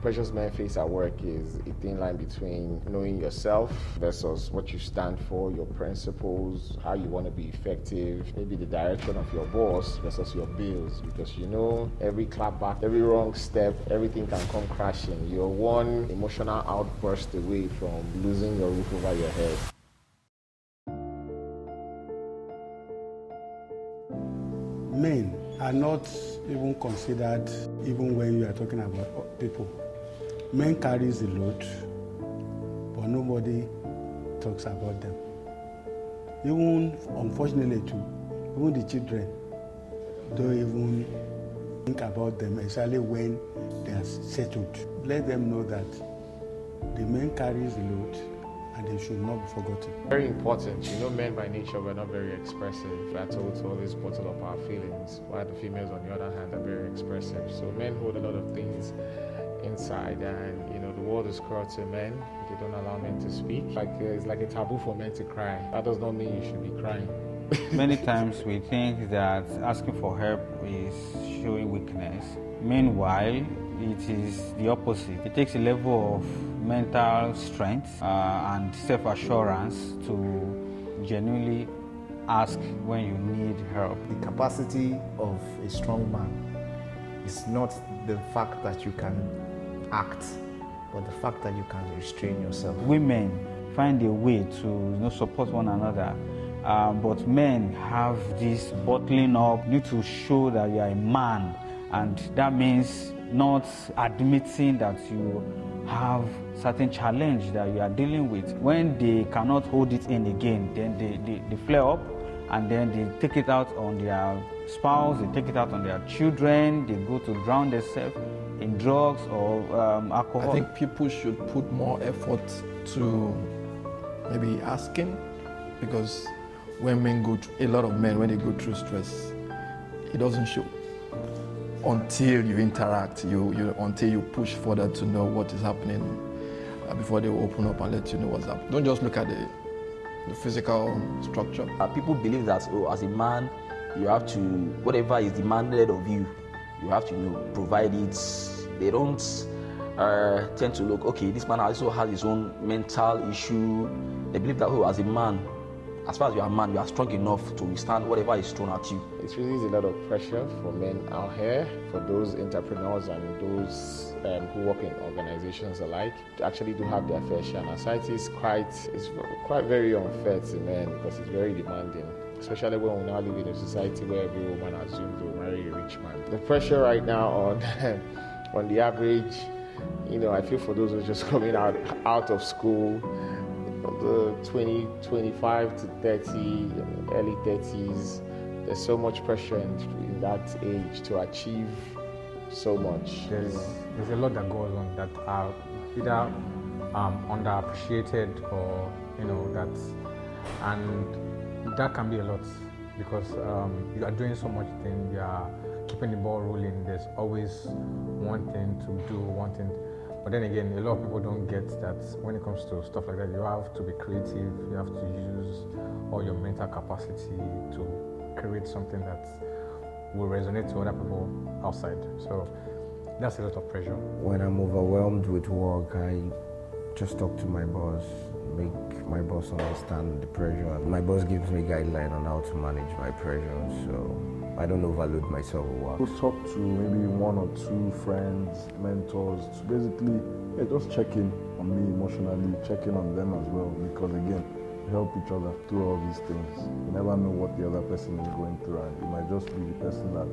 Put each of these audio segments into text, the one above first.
Pressures men face at work is a thin line between knowing yourself versus what you stand for, your principles, how you want to be effective, maybe the direction of your boss versus your bills, because you know every clapback, every wrong step, everything can come crashing. You're one emotional outburst away from losing your roof over your head. Men are not even considered, even when you are talking about people. Men carries the load, but nobody talks about them. Even, unfortunately too, even the children don't even think about them, especially when they are settled. Let them know that the men carries the load and they should not be forgotten. Very important. You know, men by nature, we're not very expressive. We are told to always bottle up our feelings, while the females, on the other hand, are very expressive. So men hold a lot of things inside, and you know, the world is cruel to men. They don't allow men to speak. It's like a taboo for men to cry. That does not mean you should be crying. Many times we think that asking for help is showing weakness. Meanwhile, it is the opposite. It takes a level of mental strength and self-assurance to genuinely ask when you need help. The capacity of a strong man is not the fact that you can act, but the fact that you can restrain yourself. Women find a way to support one another, but men have this bottling up. You need to show that you are a man, and that means not admitting that you have certain challenge that you are dealing with. When they cannot hold it in again, then they flare up, and then they take it out on their spouse, they take it out on their children, they go to drown themselves in drugs or alcohol. I think people should put more effort to maybe asking, because when men go through, a lot of men, when they go through stress, it doesn't show until you interact, until you push further to know what is happening before they open up and let you know what's happening. Don't just look at the physical structure. People believe that as a man, you have to, whatever is demanded of you, you have to provide it. They don't tend to look, okay, this man also has his own mental issue. They believe that, as a man, as far as you are a man, you are strong enough to withstand whatever is thrown at you. It releases a lot of pressure for men out here, for those entrepreneurs and those who work in organizations alike, to actually do have their fair share. And society is quite very unfair to men, because it's very demanding, especially when we now live in a society where every woman assumes they will marry a rich man. The pressure right now on the average, I feel for those who are just coming out of school, the 25 to 30, early 30s, there's so much pressure in that age to achieve so much. There's a lot that goes on that are either underappreciated or and that can be a lot, because you are doing so much thing, you are keeping the ball rolling. There's always one thing to do, one thing. But then again, a lot of people don't get that when it comes to stuff like that, you have to be creative, you have to use all your mental capacity to create something that will resonate to other people outside. So that's a lot of pressure. When I'm overwhelmed with work, I just talk to my boss, make my boss understand the pressure. My boss gives me a guideline on how to manage my pressure, so I don't overload myself with work. We'll talk to maybe one or two friends, mentors, basically just check in on me emotionally, check in on them as well, because again, we help each other through all these things. You never know what the other person is going through, and it might just be the person that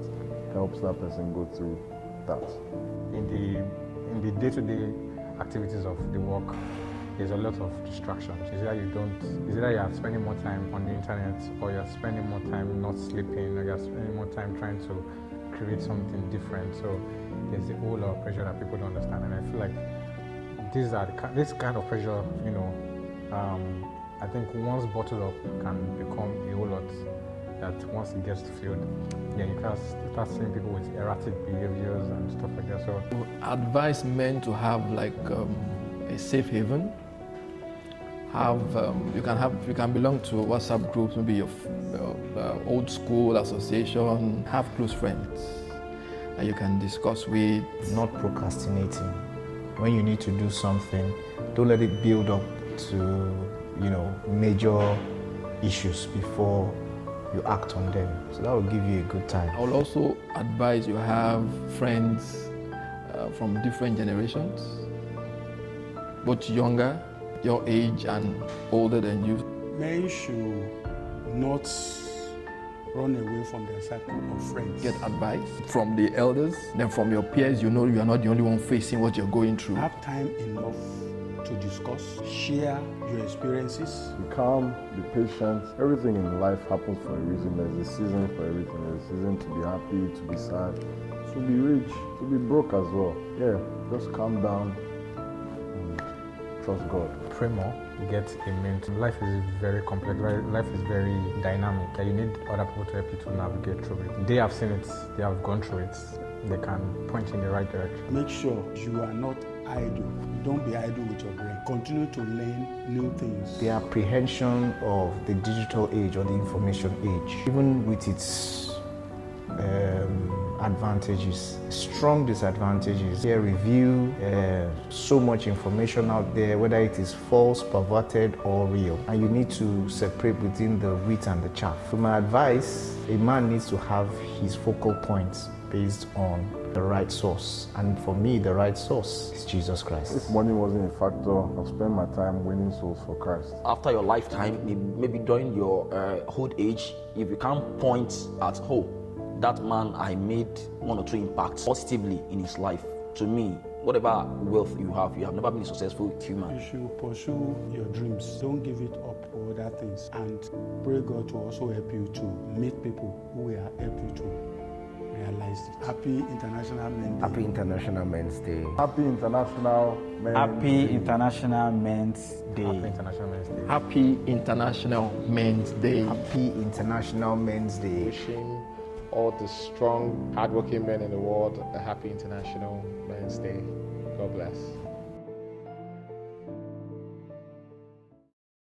helps that person go through that. In the day-to-day activities of the work, there's a lot of distractions. It's either you are spending more time on the internet, or you're spending more time not sleeping, or you're spending more time trying to create something different. So there's a whole lot of pressure that people don't understand, and I feel like this kind of pressure, I think once bottled up can become a whole lot, that once it gets filled, then you can start seeing people with erratic behaviors and stuff like that. So advise men to have a safe haven. You can belong to WhatsApp groups, maybe your old school association. Have close friends that you can discuss with. Not procrastinating, when you need to do something, don't let it build up to, major issues before you act on them. So that will give you a good time. I will also advise you have friends from different generations, both younger, your age, and older than you. Men should not run away from their circle of friends. Get advice from the elders, then from your peers. You know you are not the only one facing what you're going through. Have time enough to discuss, share your experiences. Be calm, be patient. Everything in life happens for a reason. There's a season for everything. There's a season to be happy, to be sad, to be rich, to be broke as well. Yeah, just calm down and trust God. Pray more, get a mentor. Life is very complex, life is very dynamic. You need other people to help you to navigate through it. They have seen it, they have gone through it. They can point you in the right direction. Make sure you are not idle. Don't be idle with your brain. Continue to learn new things. The apprehension of the digital age or the information age, even with its advantages, strong disadvantages. Peer review, so much information out there, whether it is false, perverted, or real. And you need to separate between the wheat and the chaff. So my advice, a man needs to have his focal points based on the right source. And for me, the right source is Jesus Christ. If money wasn't a factor, I'll spend my time winning souls for Christ. After your lifetime, maybe during your old age, if you can't point at, that man, I made 1 or 2 impacts positively in his life. To me, whatever wealth you have never been a successful human. You should pursue your dreams. Don't give it up for other things. And pray God to also help you to meet people who will help you to realize it. Happy International Men's Day. Happy International Men's Day. Happy International Men's Happy Day. International Men's Day. Happy International Men's Day. Happy International Men's Day. Happy International Men's Day. Wishing all the strong, hardworking men in the world a happy International Men's Day. God bless.